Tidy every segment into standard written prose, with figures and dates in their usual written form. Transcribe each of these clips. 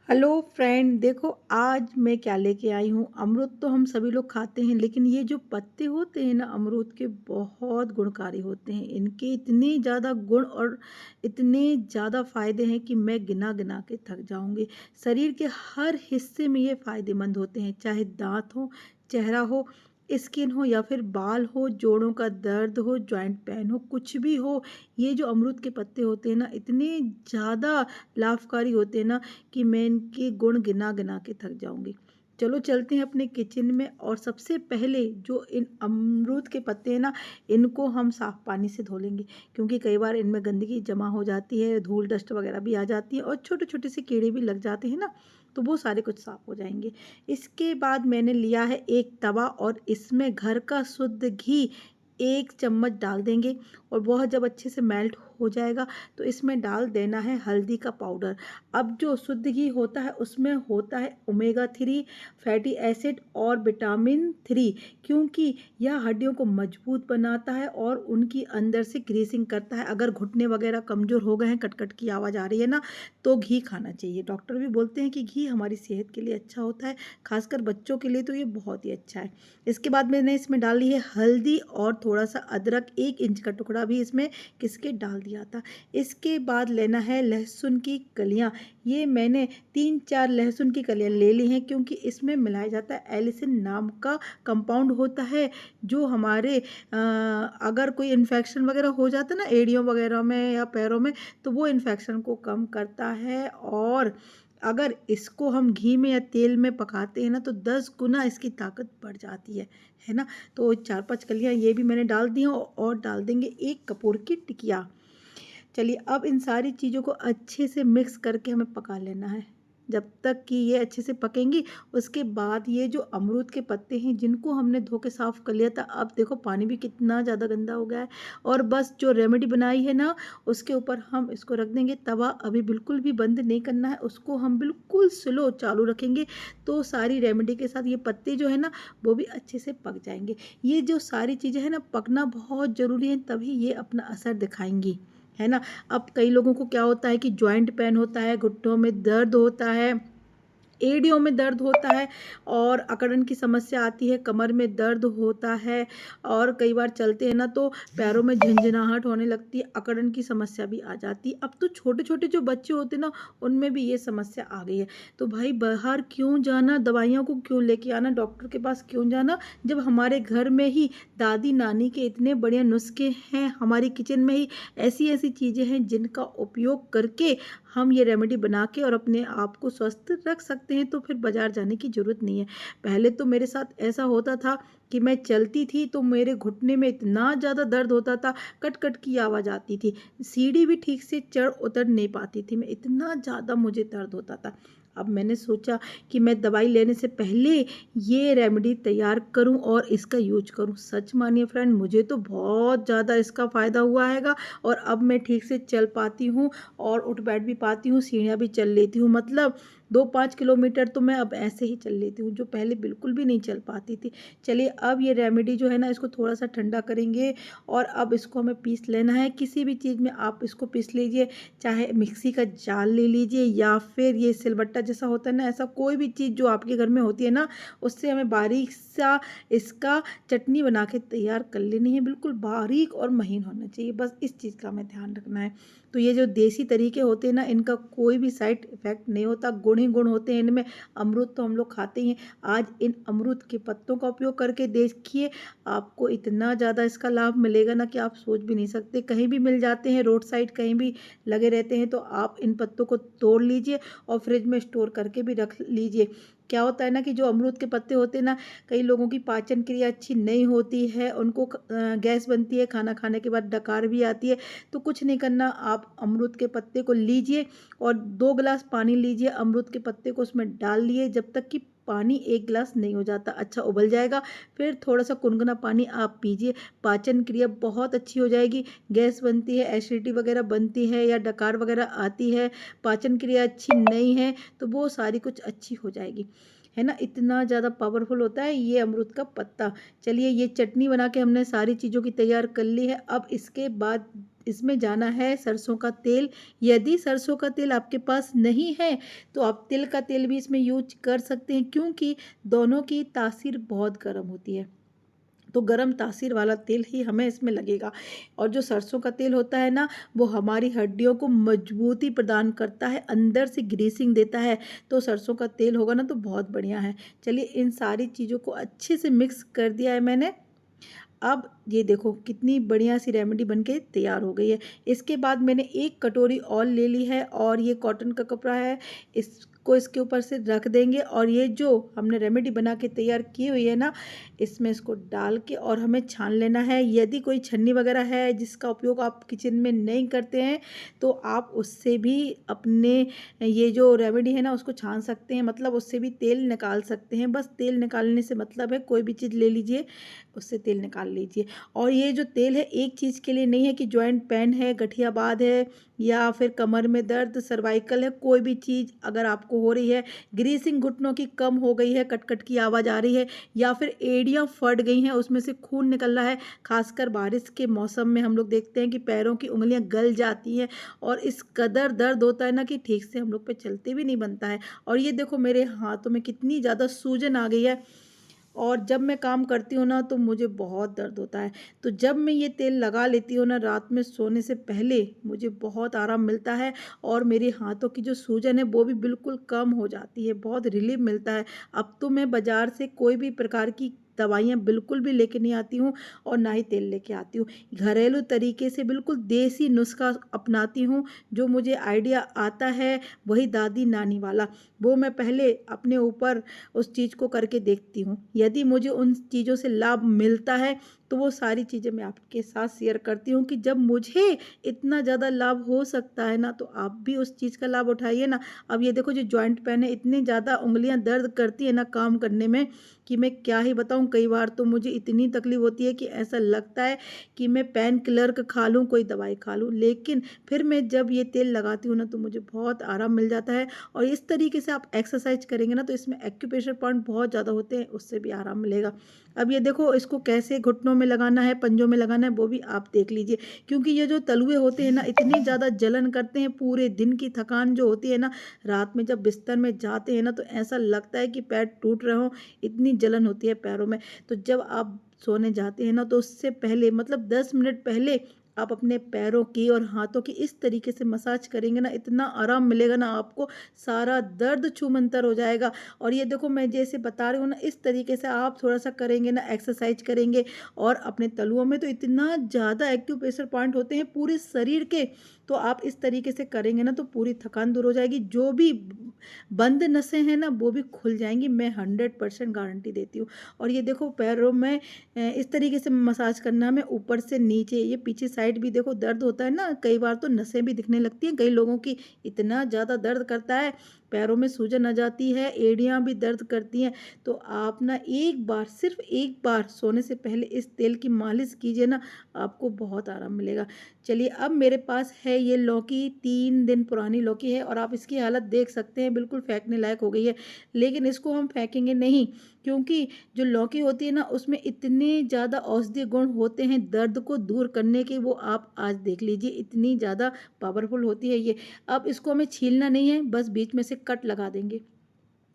Hello friend, देखो आज मैं क्या लेके आई हूँ। अमरूद तो हम सभी लोग खाते हैं, लेकिन ये जो पत्ते होते हैं ना अमरूद के, बहुत गुणकारी होते हैं। इनके इतने ज़्यादा गुण और इतने ज़्यादा फायदे हैं कि मैं गिना गिना के थक जाऊंगी। शरीर के हर हिस्से में ये फायदेमंद होते हैं, चाहे दांत हो, चेहरा हो, स्किन हो या फिर बाल हो, जोड़ों का दर्द हो, जॉइंट पेन हो, कुछ भी हो। ये जो अमरूद के पत्ते होते हैं ना, इतने ज़्यादा लाभकारी होते हैं ना कि मैं इनके गुण गिना गिना के थक जाऊंगी। चलो चलते हैं अपने किचन में, और सबसे पहले जो इन अमरूद के पत्ते हैं ना, इनको हम साफ पानी से धो लेंगे, क्योंकि कई बार इनमें गंदगी जमा हो जाती है, धूल डस्ट वगैरह भी आ जाती है और छोटे छोटे से कीड़े भी लग जाते हैं ना, तो वो सारे कुछ साफ हो जाएंगे। इसके बाद मैंने लिया है एक तवा, और इसमें घर का शुद्ध घी 1 चम्मच डाल देंगे। और बहुत जब अच्छे से मेल्ट हो जाएगा तो इसमें डाल देना है हल्दी का पाउडर। अब जो शुद्ध घी होता है उसमें होता है ओमेगा 3 फैटी एसिड और विटामिन 3, क्योंकि यह हड्डियों को मजबूत बनाता है और उनकी अंदर से ग्रीसिंग करता है। अगर घुटने वगैरह कमज़ोर हो गए हैं, कटकट की आवाज़ आ रही है ना, तो घी खाना चाहिए। डॉक्टर भी बोलते हैं कि घी हमारी सेहत के लिए अच्छा होता है, खासकर बच्चों के लिए तो ये बहुत ही अच्छा है। इसके बाद मैंने इसमें डाली है हल्दी और थोड़ा सा अदरक, 1 इंच का टुकड़ा भी इसमें किस के डाल दिया था। इसके बाद लेना है लहसुन की कलियां। ये मैंने 3-4 लहसुन की कलियां ले ली हैं, क्योंकि इसमें मिलाया जाता है एलिसिन नाम का कंपाउंड होता है, जो हमारे अगर कोई इन्फेक्शन वगैरह हो जाता है ना एड़ियों वगैरह में या पैरों में, तो वो इन्फेक्शन को कम करता है। और अगर इसको हम घी में या तेल में पकाते हैं ना, तो 10 गुना इसकी ताकत बढ़ जाती है ना। तो 4-5 कलियां ये भी मैंने डाल दी हैं, और डाल देंगे 1 कपूर की टिकिया। चलिए, अब इन सारी चीज़ों को अच्छे से मिक्स करके हमें पका लेना है, जब तक कि ये अच्छे से पकेंगी। उसके बाद ये जो अमरूद के पत्ते हैं, जिनको हमने धो के साफ़ कर लिया था, अब देखो पानी भी कितना ज़्यादा गंदा हो गया है। और बस जो रेमेडी बनाई है ना, उसके ऊपर हम इसको रख देंगे। तवा अभी बिल्कुल भी बंद नहीं करना है, उसको हम बिल्कुल स्लो चालू रखेंगे, तो सारी रेमेडी के साथ ये पत्ते जो है ना, वो भी अच्छे से पक जाएंगे। ये जो सारी चीज़ें हैं ना, पकना बहुत ज़रूरी है, तभी ये अपना असर दिखाएंगी, है ना। अब कई लोगों को क्या होता है कि जॉइंट पेन होता है, घुटनों में दर्द होता है, एड़ियों में दर्द होता है, और अकड़न की समस्या आती है, कमर में दर्द होता है, और कई बार चलते हैं ना तो पैरों में झंझनाहट होने लगती है, अकड़न की समस्या भी आ जाती है। अब तो छोटे छोटे जो बच्चे होते हैं ना, उनमें भी ये समस्या आ गई है। तो भाई बाहर क्यों जाना, दवाइयों को क्यों लेके आना, डॉक्टर के पास क्यों जाना, जब हमारे घर में ही दादी नानी के इतने बढ़िया नुस्खे हैं, हमारी किचन में ही ऐसी ऐसी चीज़ें हैं जिनका उपयोग करके हम ये रेमेडी बना के और अपने आप को स्वस्थ रख सकते हैं। तो फिर बाज़ार जाने की ज़रूरत नहीं है। पहले तो मेरे साथ ऐसा होता था कि मैं चलती थी तो मेरे घुटने में इतना ज़्यादा दर्द होता था, कट कट की आवाज़ आती थी, सीढ़ी भी ठीक से चढ़ उतर नहीं पाती थी मैं, इतना ज़्यादा मुझे दर्द होता था। अब मैंने सोचा कि मैं दवाई लेने से पहले ये रेमेडी तैयार करूं और इसका यूज करूं। सच मानिए फ्रेंड, मुझे तो बहुत ज़्यादा इसका फ़ायदा हुआ हैगा, और अब मैं ठीक से चल पाती हूँ और उठ बैठ भी पाती हूँ, सीढ़ियाँ भी चल लेती हूँ। मतलब 2-5 किलोमीटर तो मैं अब ऐसे ही चल लेती हूँ, जो पहले बिल्कुल भी नहीं चल पाती थी। चलिए, अब ये रेमेडी जो है ना, इसको थोड़ा सा ठंडा करेंगे, और अब इसको हमें पीस लेना है। किसी भी चीज़ में आप इसको पीस लीजिए, चाहे मिक्सी का जार ले लीजिए, या फिर ये सिलबट्टा जैसा होता है ना, ऐसा कोई भी चीज़ जो आपके घर में होती है ना, उससे हमें बारीक सा इसका चटनी बना के तैयार कर लेनी है। बिल्कुल बारीक और महीन होना चाहिए, बस इस चीज़ का हमें ध्यान रखना है। तो ये जो देसी तरीके होते हैं ना, इनका कोई भी साइड इफ़ेक्ट नहीं होता, गुण ही गुण होते हैं इनमें। अमरूद तो हम लोग खाते ही हैं। आज इन अमरूद के पत्तों का उपयोग करके देखिए, आपको इतना ज़्यादा इसका लाभ मिलेगा ना कि आप सोच भी नहीं सकते। कहीं भी मिल जाते हैं, रोड साइड कहीं भी लगे रहते हैं, तो आप इन पत्तों को तोड़ लीजिए और फ्रिज में स्टोर करके भी रख लीजिए। क्या होता है ना कि जो अमरूद के पत्ते होते हैं ना, कई लोगों की पाचन क्रिया अच्छी नहीं होती है, उनको गैस बनती है, खाना खाने के बाद डकार भी आती है। तो कुछ नहीं करना, आप अमरूद के पत्ते को लीजिए और 2 गिलास पानी लीजिए, अमरूद के पत्ते को उसमें डाल लिए, जब तक कि पानी 1 गिलास नहीं हो जाता, अच्छा उबल जाएगा। फिर थोड़ा सा गुनगुना पानी आप पीजिए, पाचन क्रिया बहुत अच्छी हो जाएगी। गैस बनती है, एसिडिटी वगैरह बनती है, या डकार वगैरह आती है, पाचन क्रिया अच्छी नहीं है, तो वो सारी कुछ अच्छी हो जाएगी, है ना, इतना ज़्यादा पावरफुल होता है ये अमरूद का पत्ता। चलिए ये चटनी बना के हमने सारी चीज़ों की तैयार कर ली है। अब इसके बाद इसमें जाना है सरसों का तेल। यदि सरसों का तेल आपके पास नहीं है तो आप तिल का तेल भी इसमें यूज कर सकते हैं, क्योंकि दोनों की तासीर बहुत गर्म होती है। तो गरम तासीर वाला तेल ही हमें इसमें लगेगा। और जो सरसों का तेल होता है ना, वो हमारी हड्डियों को मजबूती प्रदान करता है, अंदर से ग्रीसिंग देता है। तो सरसों का तेल होगा ना तो बहुत बढ़िया है। चलिए इन सारी चीज़ों को अच्छे से मिक्स कर दिया है मैंने। अब ये देखो कितनी बढ़िया सी रेमेडी बनके तैयार हो गई है। इसके बाद मैंने 1 कटोरी ऑयल ले ली है और ये कॉटन का कपड़ा है, इसको इसके ऊपर से रख देंगे और ये जो हमने रेमेडी बना के तैयार की हुई है ना, इसमें इसको डाल के और हमें छान लेना है। यदि कोई छन्नी वगैरह है जिसका उपयोग आप किचन में नहीं करते हैं तो आप उससे भी अपने ये जो रेमेडी है ना उसको छान सकते हैं, मतलब उससे भी तेल निकाल सकते हैं। बस तेल निकालने से मतलब है, कोई भी चीज़ ले लीजिए उससे तेल निकाल लीजिए। और ये जो तेल है एक चीज़ के लिए नहीं है कि जॉइंट पेन है, गठियाबाद है या फिर कमर में दर्द, सर्वाइकल है, कोई भी चीज़ अगर आपको हो रही है, ग्रीसिंग घुटनों की कम हो गई है, कट-कट की आवाज़ आ रही है या फिर एड़ियाँ फट गई हैं, उसमें से खून निकल रहा है, खासकर बारिश के मौसम में हम लोग देखते हैं कि पैरों की उँगलियाँ गल जाती हैं और इस कदर दर्द होता है ना कि ठीक से हम लोग पे चलते भी नहीं बनता है। और ये देखो मेरे हाथों में कितनी ज़्यादा सूजन आ गई है और जब मैं काम करती हूँ ना तो मुझे बहुत दर्द होता है। तो जब मैं ये तेल लगा लेती हूँ ना रात में सोने से पहले, मुझे बहुत आराम मिलता है और मेरे हाथों की जो सूजन है वो भी बिल्कुल कम हो जाती है, बहुत रिलीफ मिलता है। अब तो मैं बाज़ार से कोई भी प्रकार की दवाइयाँ बिल्कुल भी लेके नहीं आती हूँ और ना ही तेल लेके आती हूँ। घरेलू तरीके से बिल्कुल देसी नुस्खा अपनाती हूँ, जो मुझे आइडिया आता है वही दादी नानी वाला, वो मैं पहले अपने ऊपर उस चीज़ को करके देखती हूँ। यदि मुझे उन चीज़ों से लाभ मिलता है तो वो सारी चीज़ें मैं आपके साथ शेयर करती हूँ कि जब मुझे इतना ज़्यादा लाभ हो सकता है ना तो आप भी उस चीज़ का लाभ उठाइए ना। अब ये देखो जो जॉइंट पेन है, इतनी ज़्यादा उँगलियाँ दर्द करती है ना काम करने में कि मैं क्या ही बताऊँ। कई बार तो मुझे इतनी तकलीफ़ होती है कि ऐसा लगता है कि मैं पेन किलर का खा लूँ, कोई दवाई खा लूँ। लेकिन फिर मैं जब ये तेल लगाती हूँ ना तो मुझे बहुत आराम मिल जाता है। और इस तरीके से आप एक्सरसाइज करेंगे ना तो इसमें एक्यूप्रेशर पॉइंट बहुत ज़्यादा होते हैं, उससे भी आराम मिलेगा। अब ये देखो इसको कैसे घुटनों में लगाना है, पंजों में लगाना है वो भी आप देख लीजिए, क्योंकि ये जो तलुए होते हैं ना इतनी ज़्यादा जलन करते हैं। पूरे दिन की थकान जो होती है ना, रात में जब बिस्तर में जाते हैं ना तो ऐसा लगता है कि पैर टूट रहे हों, इतनी जलन होती है पैरों में। तो जब आप सोने जाते हैं ना तो उससे पहले मतलब 10 मिनट पहले आप अपने पैरों की और हाथों की इस तरीके से मसाज करेंगे ना, इतना आराम मिलेगा ना आपको, सारा दर्द छूमंतर हो जाएगा। और ये देखो मैं जैसे बता रही हूँ ना, इस तरीके से आप थोड़ा-सा करेंगे ना, एक्सरसाइज करेंगे और अपने तलुओं में तो इतना ज़्यादा एक्यूप्रेशर पॉइंट होते हैं पूरे शरीर के, तो आप इस तरीके से करेंगे ना तो पूरी थकान दूर हो जाएगी। जो भी बंद नसें हैं ना वो भी खुल जाएँगी, मैं 100% गारंटी देती हूँ। और ये देखो पैरों में इस तरीके से मसाज करना, में ऊपर से नीचे, ये पीछे साइड भी देखो दर्द होता है ना, कई बार तो नसें भी दिखने लगती हैं कई लोगों की, इतना ज़्यादा दर्द करता है, पैरों में सूजन आ जाती है, एड़ियाँ भी दर्द करती हैं। तो आप ना एक बार, सिर्फ एक बार सोने से पहले इस तेल की मालिश कीजिए ना, आपको बहुत आराम मिलेगा। चलिए अब मेरे पास है ये लौकी, 3 दिन पुरानी लौकी है और आप इसकी हालत देख सकते हैं, बिल्कुल फेंकने लायक हो गई है। लेकिन इसको हम फेंकेंगे नहीं, क्योंकि जो लौकी होती है ना उसमें इतने ज़्यादा औषधीय गुण होते हैं दर्द को दूर करने के, वो आप आज देख लीजिए, इतनी ज़्यादा पावरफुल होती है ये। अब इसको हमें छीलना नहीं है, बस बीच में से कट लगा देंगे।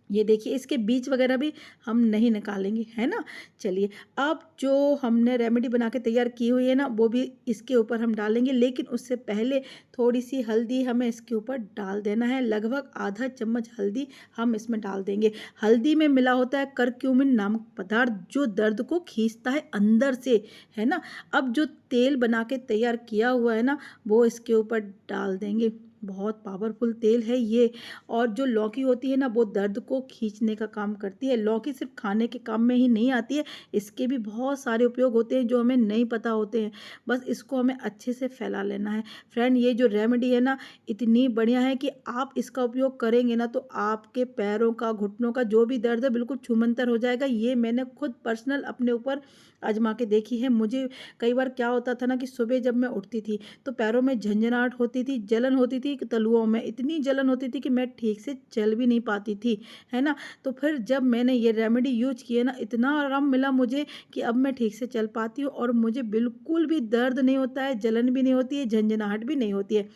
ये देखिए इसके बीज वगैरह भी हम नहीं निकालेंगे, है ना। चलिए अब जो हमने रेमेडी बना के तैयार की हुई है ना वो भी इसके ऊपर हम डालेंगे, लेकिन उससे पहले थोड़ी सी हल्दी हमें इसके ऊपर डाल देना है। लगभग आधा चम्मच हल्दी हम इसमें डाल देंगे। हल्दी में मिला होता है करक्यूमिन नामक पदार्थ, जो दर्द को खींचता है अंदर से, है ना। अब जो तेल बना के तैयार किया हुआ है ना वो इसके ऊपर डाल देंगे। बहुत पावरफुल तेल है ये। और जो लौकी होती है ना वो दर्द को खींचने का काम करती है। लौकी सिर्फ खाने के काम में ही नहीं आती है, इसके भी बहुत सारे उपयोग होते हैं जो हमें नहीं पता होते हैं। बस इसको हमें अच्छे से फैला लेना है। फ्रेंड ये जो रेमेडी है ना इतनी बढ़िया है कि आप इसका उपयोग करेंगे ना तो आपके पैरों का, घुटनों का जो भी दर्द है बिल्कुल छूमंतर हो जाएगा। ये मैंने खुद पर्सनल अपने ऊपर आजमा के देखी है। मुझे कई बार क्या होता था ना कि सुबह जब मैं उठती थी तो पैरों में झंझनाहट होती थी, जलन होती थी, थी कि तलुओं में इतनी जलन होती थी कि मैं ठीक से चल भी नहीं पाती थी, है ना। तो फिर जब मैंने ये रेमेडी यूज किए ना, इतना आराम मिला मुझे कि अब मैं ठीक से चल पाती हूँ और मुझे बिल्कुल भी दर्द नहीं होता है, जलन भी नहीं होती है, झंझनाहट भी नहीं होती है।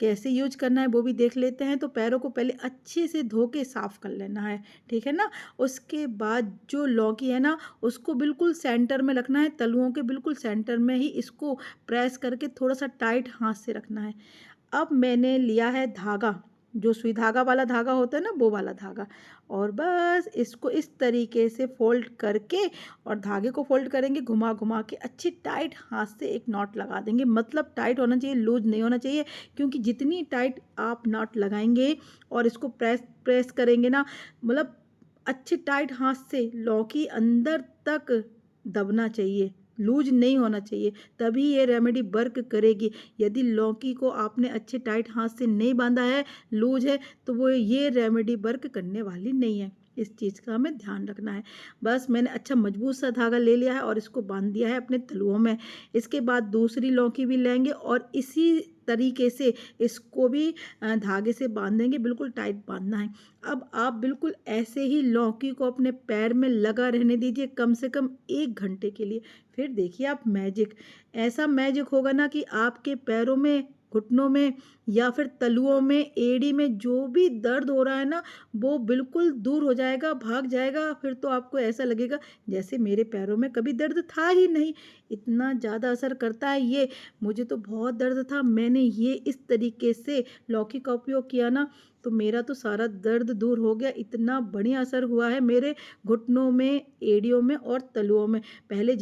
कैसे यूज करना है वो भी देख लेते हैं। तो पैरों को पहले अच्छे से धो के साफ कर लेना है, ठीक है ना। उसके बाद जो लौकी है ना, उसको बिल्कुल सेंटर में रखना है, तलुओं के बिल्कुल सेंटर में ही इसको प्रेस करके थोड़ा सा टाइट हाथ से रखना है। अब मैंने लिया है धागा, जो सुई धागा वाला धागा होता है ना, वो वाला धागा, और बस इसको इस तरीके से फोल्ड करके, और धागे को फोल्ड करेंगे घुमा घुमा के, अच्छी टाइट हाथ से एक नॉट लगा देंगे। मतलब टाइट होना चाहिए, लूज नहीं होना चाहिए, क्योंकि जितनी टाइट आप नॉट लगाएंगे और इसको प्रेस प्रेस करेंगे ना, मतलब अच्छी टाइट हाथ से लौकी अंदर तक दबना चाहिए, लूज नहीं होना चाहिए, तभी ये रेमेडी वर्क करेगी। यदि लौकी को आपने अच्छे टाइट हाथ से नहीं बांधा है, लूज है, तो वो ये रेमेडी वर्क करने वाली नहीं है। इस चीज़ का हमें ध्यान रखना है। बस मैंने अच्छा मजबूत सा धागा ले लिया है और इसको बांध दिया है अपने तलुओं में। इसके बाद दूसरी लौकी भी लेंगे और इसी तरीके से इसको भी धागे से बांधेंगे, बिल्कुल टाइट बांधना है। अब आप बिल्कुल ऐसे ही लौकी को अपने पैर में लगा रहने दीजिए कम से कम 1 घंटे के लिए। फिर देखिए आप मैजिक, ऐसा मैजिक होगा ना कि आपके पैरों में, घुटनों में या फिर तलुओं में, एड़ी में जो भी दर्द हो रहा है ना, वो बिल्कुल दूर हो जाएगा, भाग जाएगा। फिर तो आपको ऐसा लगेगा जैसे मेरे पैरों में कभी दर्द था ही नहीं। इतना ज़्यादा असर करता है ये। मुझे तो बहुत दर्द था, मैंने ये इस तरीके से लौकी का उपयोग किया ना, तो मेरा तो सारा दर्द दूर हो गया। इतना बढ़िया असर हुआ है मेरे घुटनों में, एड़ियों में और तलुओं में। पहले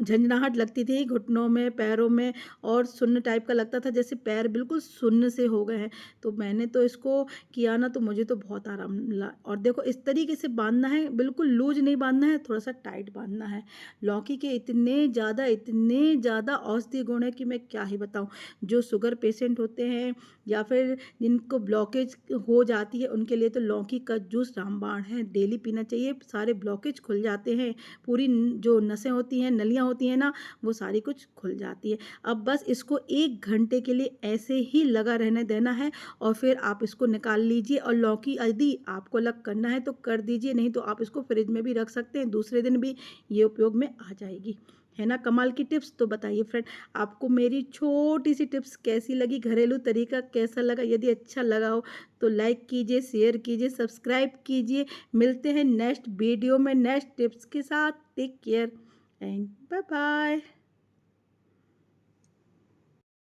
झंझनाहट लगती थी घुटनों में, पैरों में, और सुन्न टाइप का लगता था, जैसे पैर बिल्कुल सुन्न से हो गए हैं। तो मैंने तो इसको किया ना, तो मुझे तो बहुत आराम मिला। और देखो इस तरीके से बांधना है, बिल्कुल लूज नहीं बांधना है, थोड़ा सा टाइट बांधना है। लौकी के इतने ज़्यादा औषधीय गुण है कि मैं क्या ही बताऊँ। जो शुगर पेशेंट होते हैं या फिर जिनको ब्लॉकेज हो जाती है, उनके लिए तो लौकी का जूस रामबाण है, डेली पीना चाहिए। सारे ब्लॉकेज खुल जाते हैं, पूरी जो नसें होती हैं, नलियाँ होती हैं ना, वो सारी कुछ खुल जाती है। अब बस इसको 1 घंटे के लिए ऐसे ही लगा रहने देना है और फिर आप इसको निकाल लीजिए। और लौकी यदि आपको अलग करना है तो कर दीजिए, नहीं तो आप इसको फ्रिज में भी रख सकते हैं, दूसरे दिन भी ये उपयोग में आ जाएगी। है ना कमाल की टिप्स। तो बताइए फ्रेंड, आपको मेरी छोटी सी टिप्स कैसी लगी, घरेलू तरीका कैसा लगा। यदि अच्छा लगा हो तो लाइक कीजिए, शेयर कीजिए, सब्सक्राइब कीजिए। मिलते हैं नेक्स्ट वीडियो में नेक्स्ट टिप्स के साथ। Take care and bye bye.